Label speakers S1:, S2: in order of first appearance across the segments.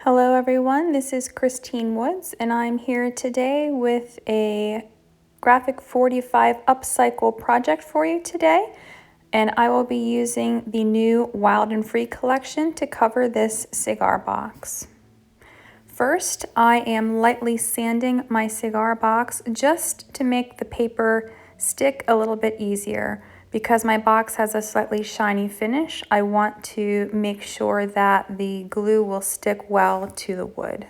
S1: Hello everyone, this is Kristine Woods and I'm here today with a Graphic 45 upcycle project for you today, and I will be using the new Wild and Free collection to cover this cigar box. First, I am lightly sanding my cigar box just to make the paper stick a little bit easier. Because my box has a slightly shiny finish, I want to make sure that the glue will stick well to the wood.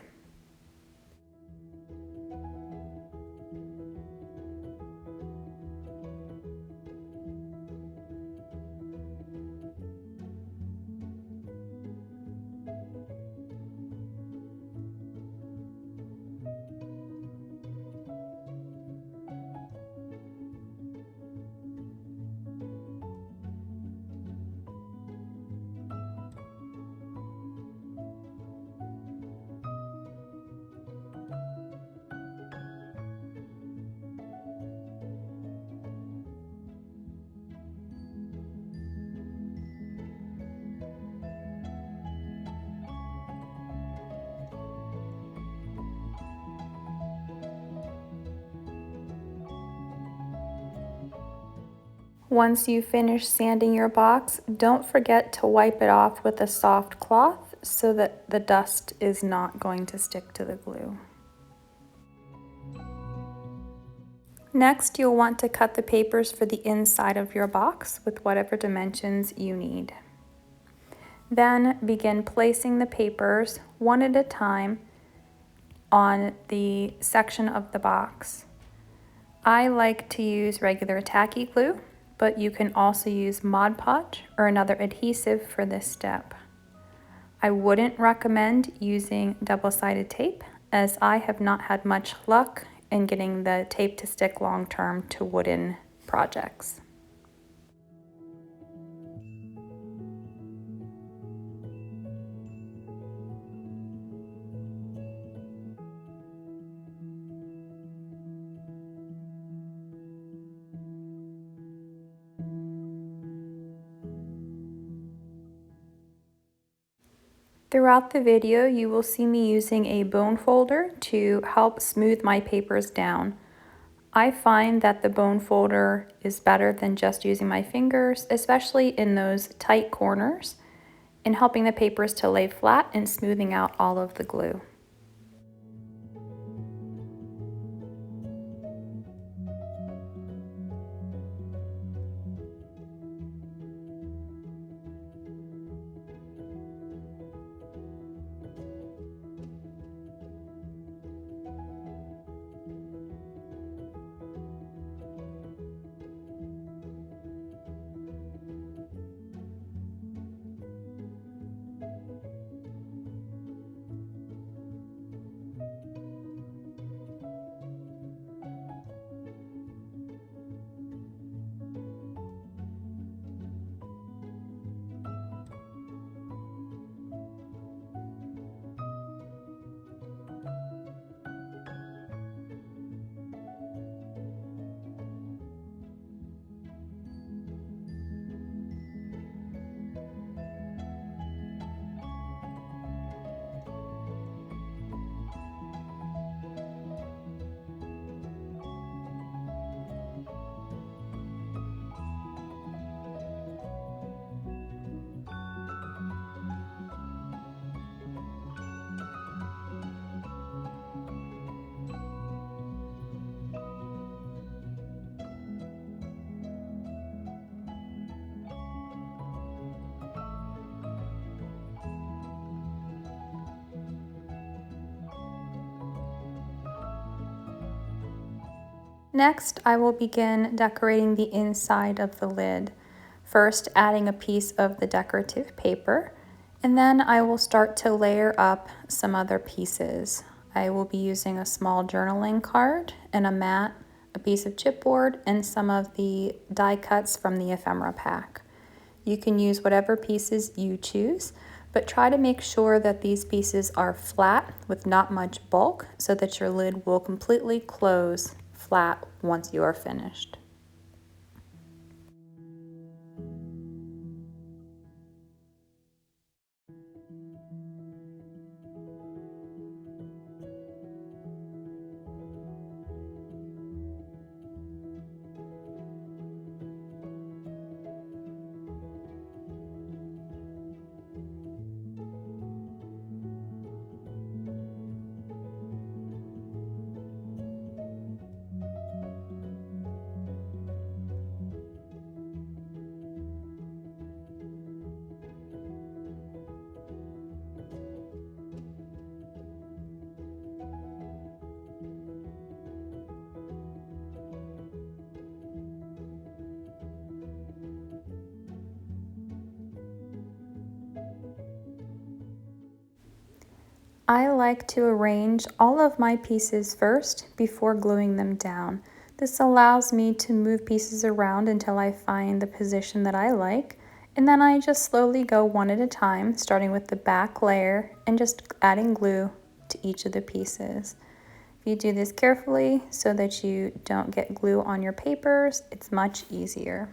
S1: Once you finish sanding your box, don't forget to wipe it off with a soft cloth so that the dust is not going to stick to the glue. Next, you'll want to cut the papers for the inside of your box with whatever dimensions you need. Then begin placing the papers one at a time on the section of the box. I like to use regular tacky glue, but you can also use Mod Podge or another adhesive for this step. I wouldn't recommend using double-sided tape, as I have not had much luck in getting the tape to stick long-term to wooden projects. Throughout the video, you will see me using a bone folder to help smooth my papers down. I find that the bone folder is better than just using my fingers, especially in those tight corners, in helping the papers to lay flat and smoothing out all of the glue. Next, I will begin decorating the inside of the lid. First, adding a piece of the decorative paper, and then I will start to layer up some other pieces. I will be using a small journaling card and a mat, a piece of chipboard, and some of the die cuts from the ephemera pack. You can use whatever pieces you choose, but try to make sure that these pieces are flat with not much bulk so that your lid will completely close flat once you are finished. I like to arrange all of my pieces first before gluing them down. This allows me to move pieces around until I find the position that I like, and then I just slowly go one at a time, starting with the back layer and just adding glue to each of the pieces. If you do this carefully so that you don't get glue on your papers, it's much easier.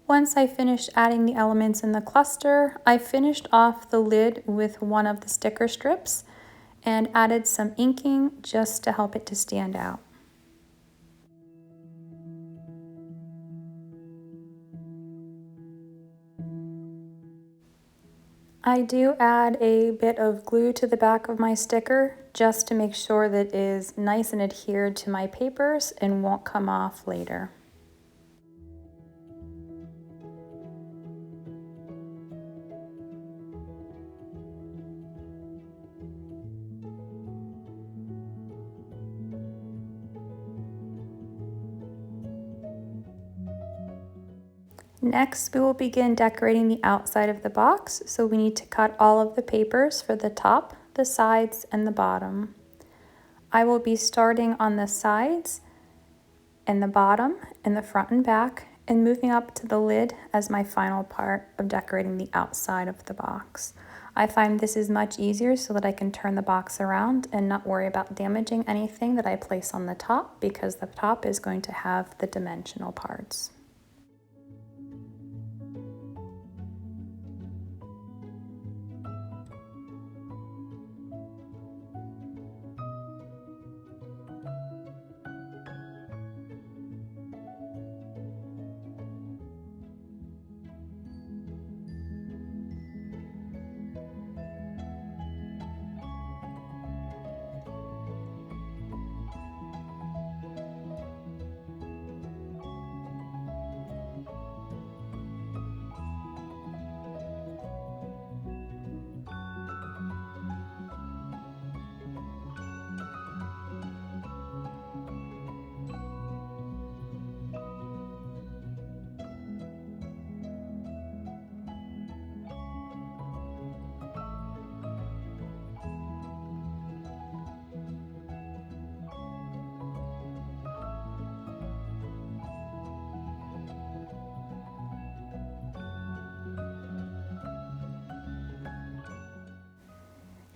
S1: Once I finished adding the elements in the cluster, I finished off the lid with one of the sticker strips and added some inking just to help it to stand out. I do add a bit of glue to the back of my sticker just to make sure that it is nice and adhered to my papers and won't come off later. Next, we will begin decorating the outside of the box, so we need to cut all of the papers for the top, the sides, and the bottom. I will be starting on the sides and the bottom and the front and back and moving up to the lid as my final part of decorating the outside of the box. I find this is much easier so that I can turn the box around and not worry about damaging anything that I place on the top, because the top is going to have the dimensional parts.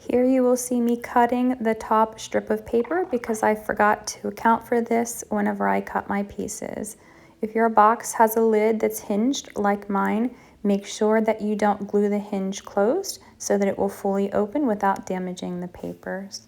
S1: Here you will see me cutting the top strip of paper because I forgot to account for this whenever I cut my pieces. If your box has a lid that's hinged like mine, make sure that you don't glue the hinge closed so that it will fully open without damaging the papers.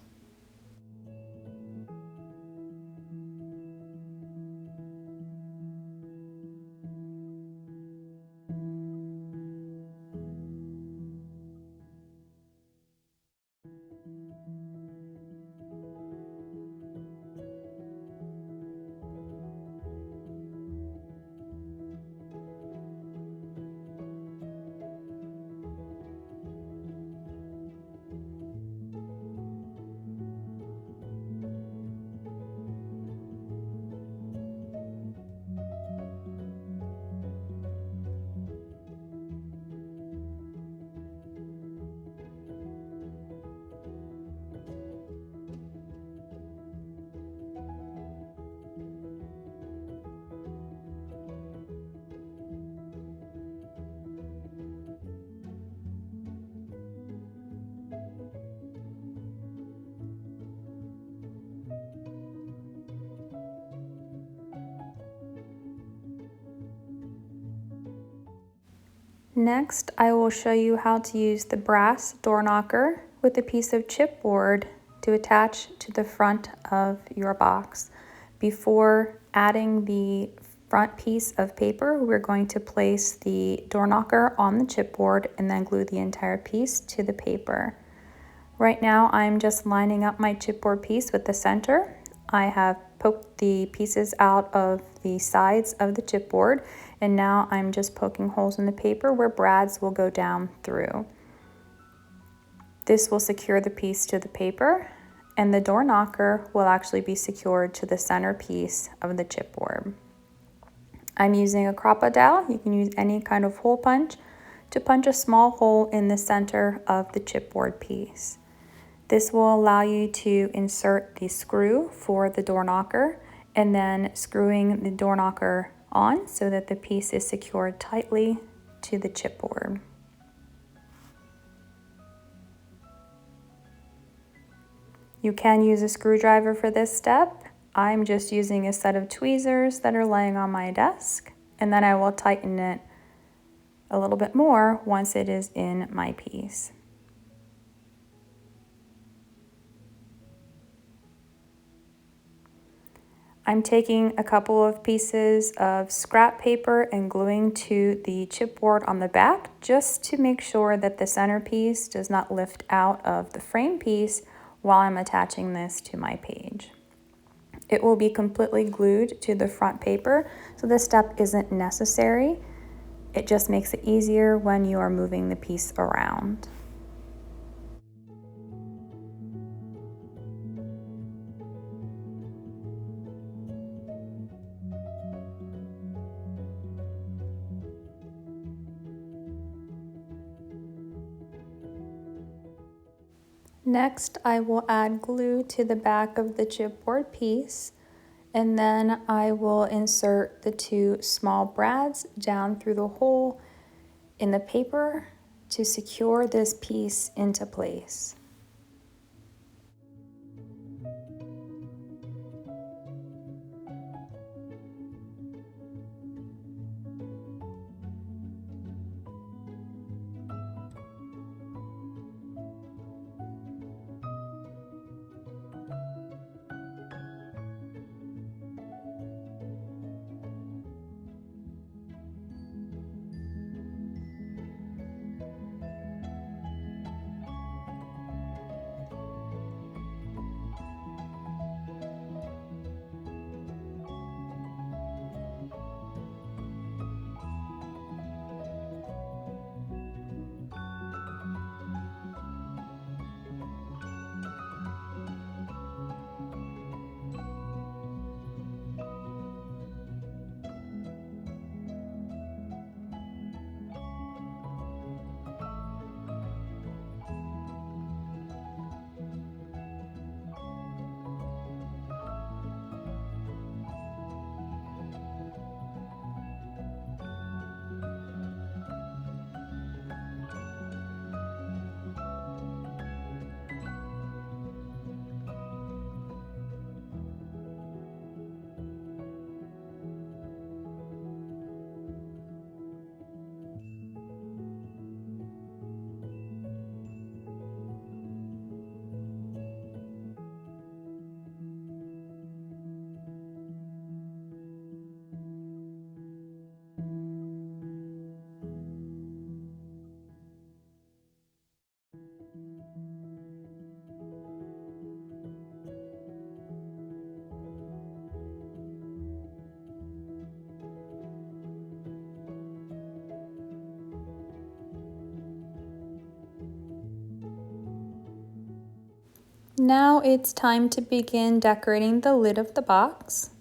S1: Next, I will show you how to use the brass door knocker with a piece of chipboard to attach to the front of your box. Before adding the front piece of paper, we're going to place the door knocker on the chipboard and then glue the entire piece to the paper. Right now, I'm just lining up my chipboard piece with the center. I have poked the pieces out of the sides of the chipboard, and now I'm just poking holes in the paper where brads will go down through. This will secure the piece to the paper, and the door knocker will actually be secured to the center piece of the chipboard. I'm using a crop dowel. You can use any kind of hole punch to punch a small hole in the center of the chipboard piece. This will allow you to insert the screw for the door knocker and then screwing the door knocker on so that the piece is secured tightly to the chipboard. You can use a screwdriver for this step. I'm just using a set of tweezers that are laying on my desk, and then I will tighten it a little bit more once it is in my piece. I'm taking a couple of pieces of scrap paper and gluing to the chipboard on the back just to make sure that the centerpiece does not lift out of the frame piece while I'm attaching this to my page. It will be completely glued to the front paper, so this step isn't necessary. It just makes it easier when you are moving the piece around. Next, I will add glue to the back of the chipboard piece, and then I will insert the two small brads down through the hole in the paper to secure this piece into place. Now it's time to begin decorating the lid of the box.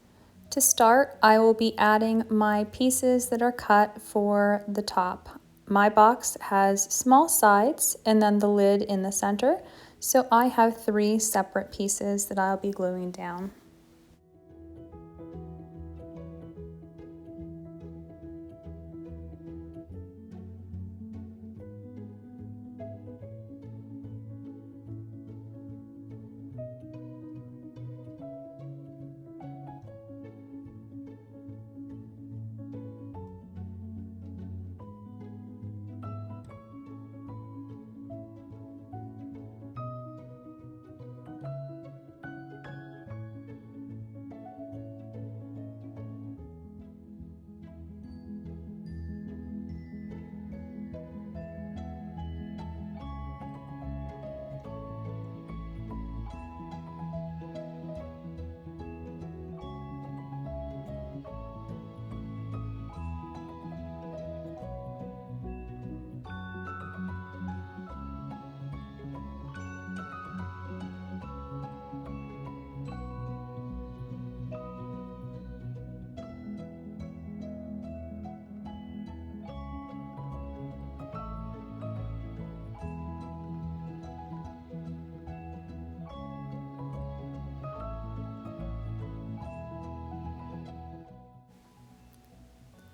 S1: To start, I will be adding my pieces that are cut for the top. My box has small sides and then the lid in the center, so I have 3 separate pieces that I'll be gluing down.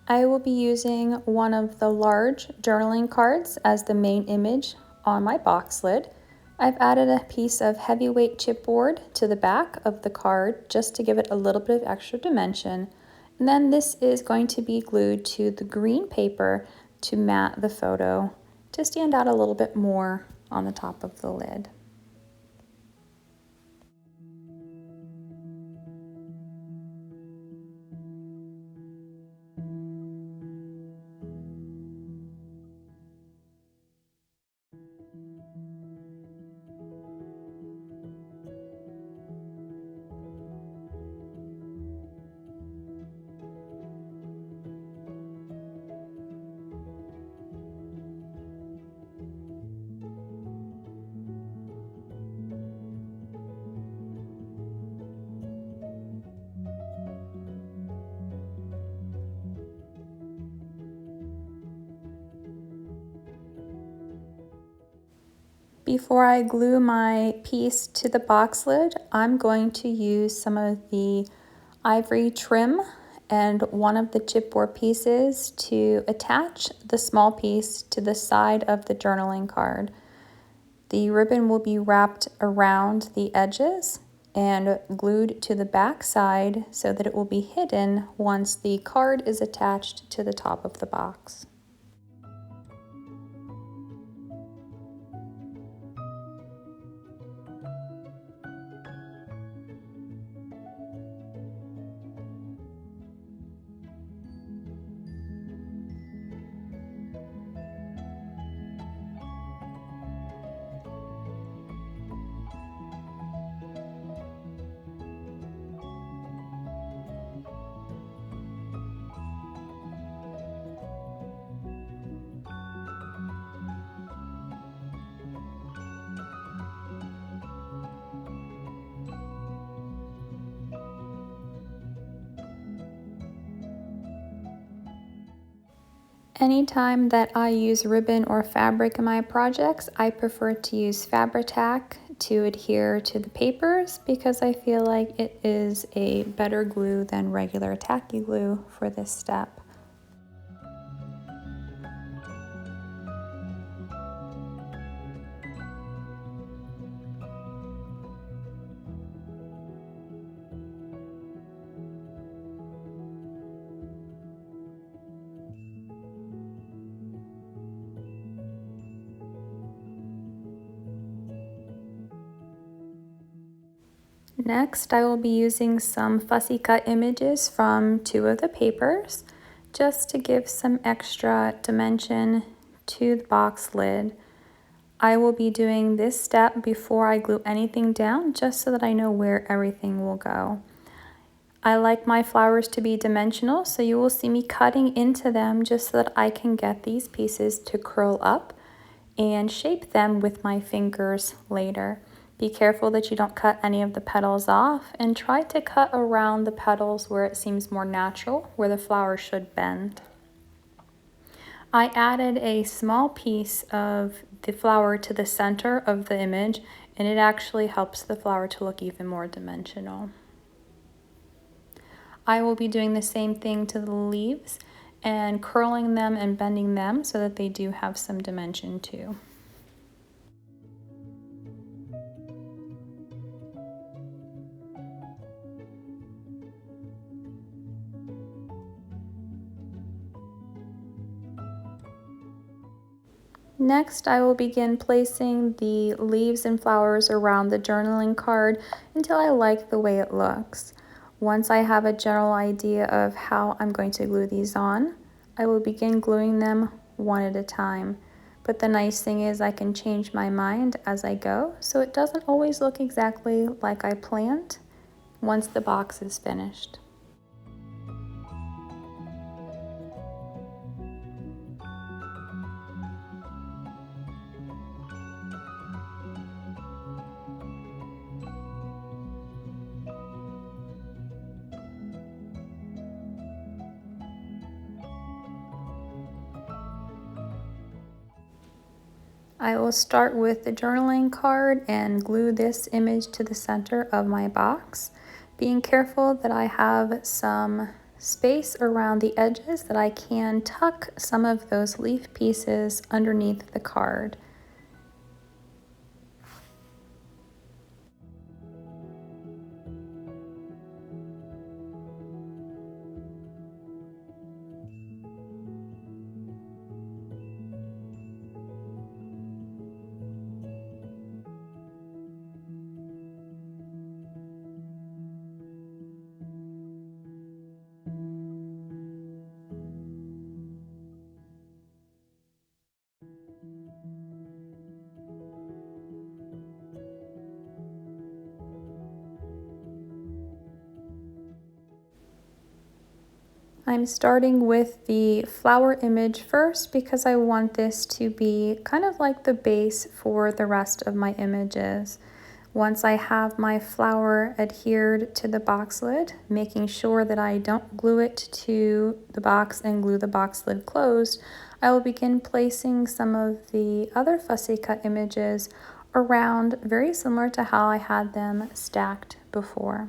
S1: I will be using one of the large journaling cards as the main image on my box lid. I've added a piece of heavyweight chipboard to the back of the card just to give it a little bit of extra dimension. And then this is going to be glued to the green paper to mat the photo to stand out a little bit more on the top of the lid. Before I glue my piece to the box lid, I'm going to use some of the ivory trim and one of the chipboard pieces to attach the small piece to the side of the journaling card. The ribbon will be wrapped around the edges and glued to the back side so that it will be hidden once the card is attached to the top of the box. Anytime that I use ribbon or fabric in my projects, I prefer to use Fabri-Tac to adhere to the papers because I feel like it is a better glue than regular tacky glue for this step. Next, I will be using some fussy cut images from two of the papers just to give some extra dimension to the box lid. I will be doing this step before I glue anything down just so that I know where everything will go. I like my flowers to be dimensional, so you will see me cutting into them just so that I can get these pieces to curl up and shape them with my fingers later. Be careful that you don't cut any of the petals off and try to cut around the petals where it seems more natural, where the flower should bend. I added a small piece of the flower to the center of the image, and it actually helps the flower to look even more dimensional. I will be doing the same thing to the leaves and curling them and bending them so that they do have some dimension too. Next, I will begin placing the leaves and flowers around the journaling card until I like the way it looks. Once I have a general idea of how I'm going to glue these on, I will begin gluing them one at a time. But the nice thing is I can change my mind as I go, so it doesn't always look exactly like I planned once the box is finished. I will start with the journaling card and glue this image to the center of my box, being careful that I have some space around the edges that I can tuck some of those leaf pieces underneath the card. I'm starting with the flower image first because I want this to be kind of like the base for the rest of my images. Once I have my flower adhered to the box lid, making sure that I don't glue it to the box and glue the box lid closed, I will begin placing some of the other fussy cut images around, very similar to how I had them stacked before.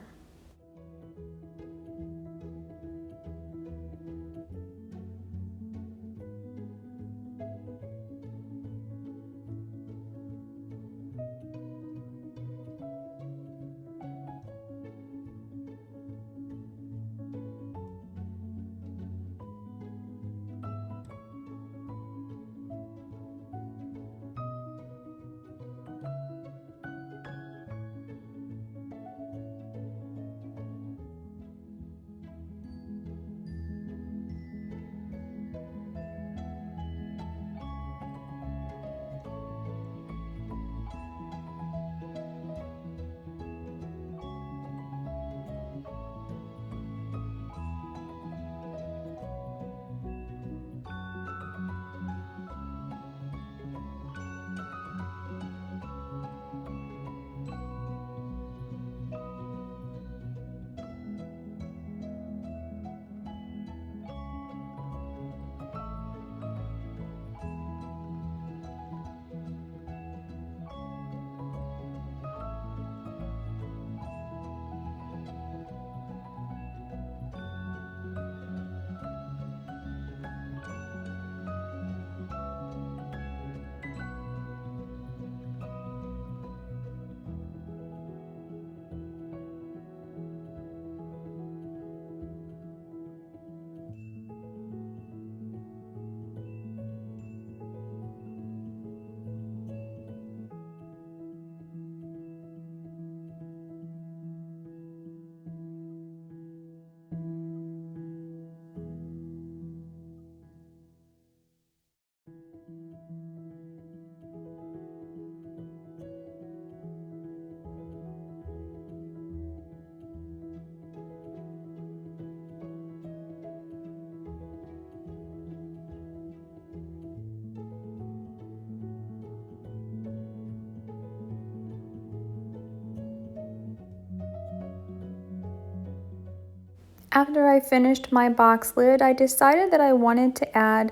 S1: After I finished my box lid, I decided that I wanted to add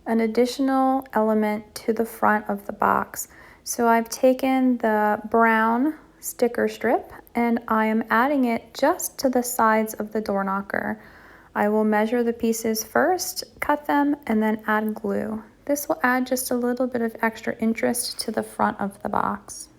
S1: an additional element to the front of the box. So I've taken the brown sticker strip and I am adding it just to the sides of the door knocker. I will measure the pieces first, cut them, and then add glue. This will add just a little bit of extra interest to the front of the box.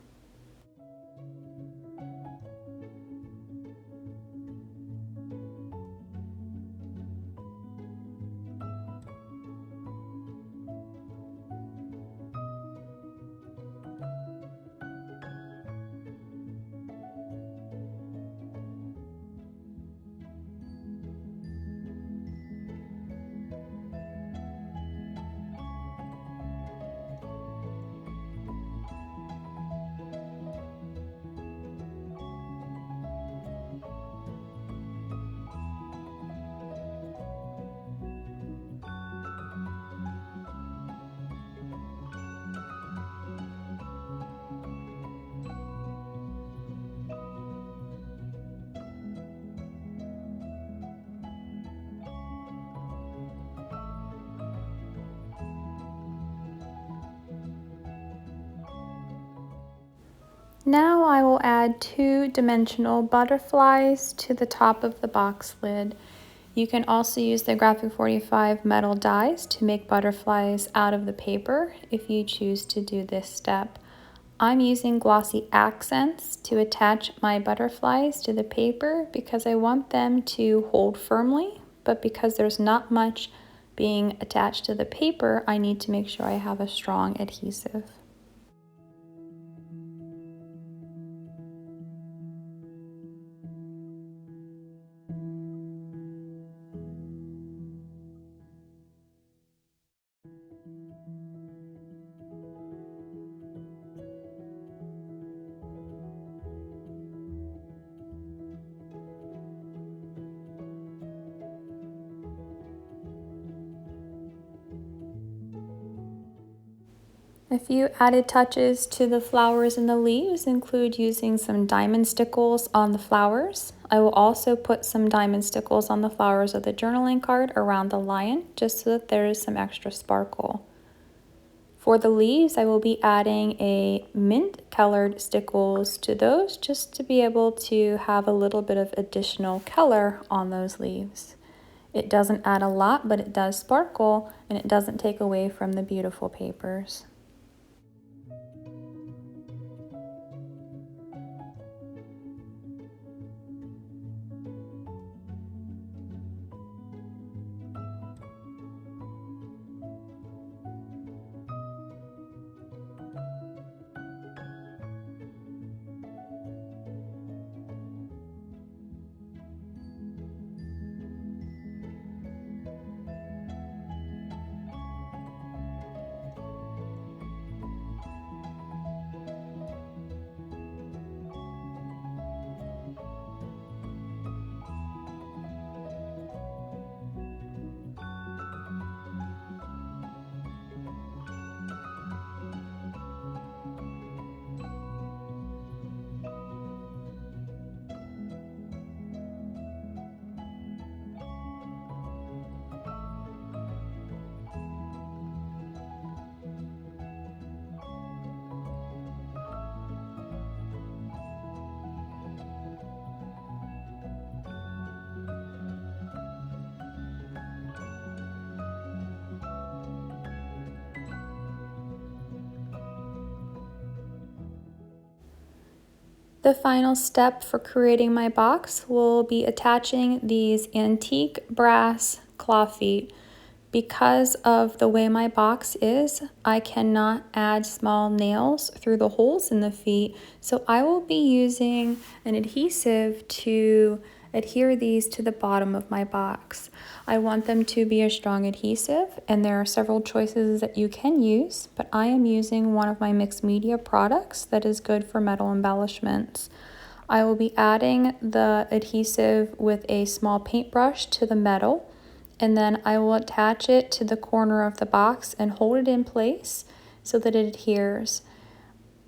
S1: Now I will add 2-dimensional butterflies to the top of the box lid. You can also use the Graphic 45 metal dies to make butterflies out of the paper if you choose to do this step. I'm using glossy accents to attach my butterflies to the paper because I want them to hold firmly, but because there's not much being attached to the paper, I need to make sure I have a strong adhesive. A few added touches to the flowers and the leaves include using some diamond stickles on the flowers. I will also put some diamond stickles on the flowers of the journaling card around the lion, just so that there is some extra sparkle. For the leaves, I will be adding a mint colored stickles to those, just to be able to have a little bit of additional color on those leaves. It doesn't add a lot, but it does sparkle, and it doesn't take away from the beautiful papers. The final step for creating my box will be attaching these antique brass claw feet. Because of the way my box is, I cannot add small nails through the holes in the feet, so I will be using an adhesive to adhere these to the bottom of my box. I want them to be a strong adhesive, and there are several choices that you can use, but I am using one of my mixed media products that is good for metal embellishments. I will be adding the adhesive with a small paintbrush to the metal, and then I will attach it to the corner of the box and hold it in place so that it adheres.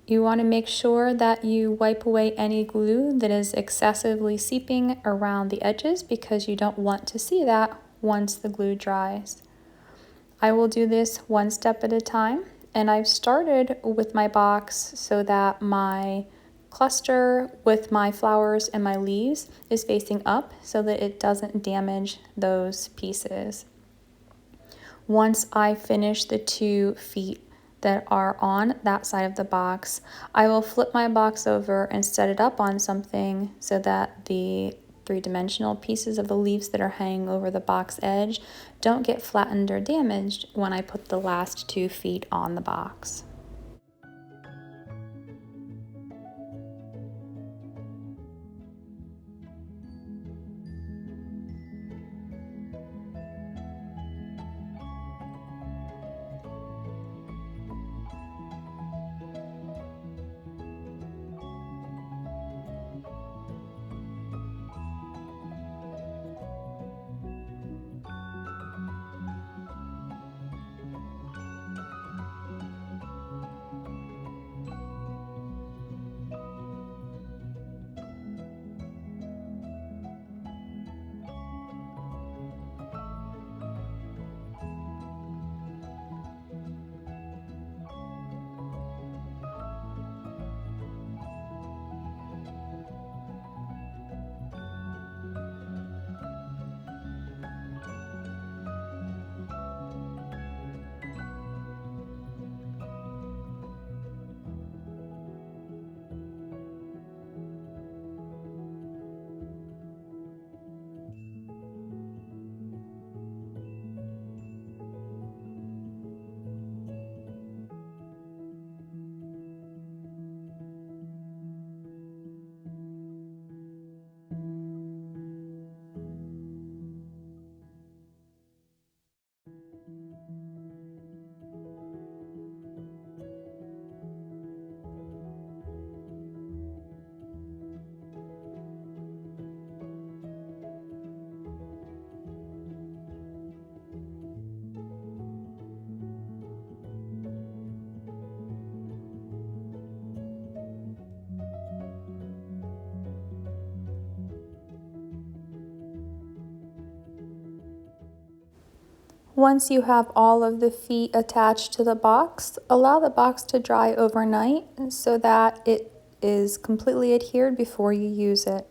S1: You want to make sure that you wipe away any glue that is excessively seeping around the edges, because you don't want to see that once the glue dries. I will do this one step at a time, and I've started with my box so that my cluster with my flowers and my leaves is facing up so that it doesn't damage those pieces. Once I finish the 2 feet that are on that side of the box, I will flip my box over and set it up on something so that the 3-dimensional pieces of the leaves that are hanging over the box edge don't get flattened or damaged when I put the last 2 feet on the box. Once you have all of the feet attached to the box, allow the box to dry overnight so that it is completely adhered before you use it.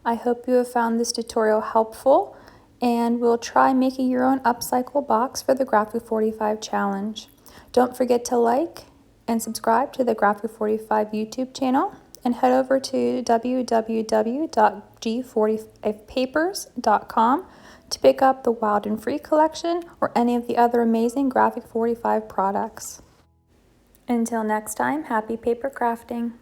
S1: I hope you have found this tutorial helpful, and we'll try making your own upcycle box for the Graphic 45 challenge. Don't forget to like and subscribe to the Graphic 45 YouTube channel, and head over to www.g45papers.com to pick up the Wild and Free collection or any of the other amazing Graphic 45 products. Until next time, happy paper crafting!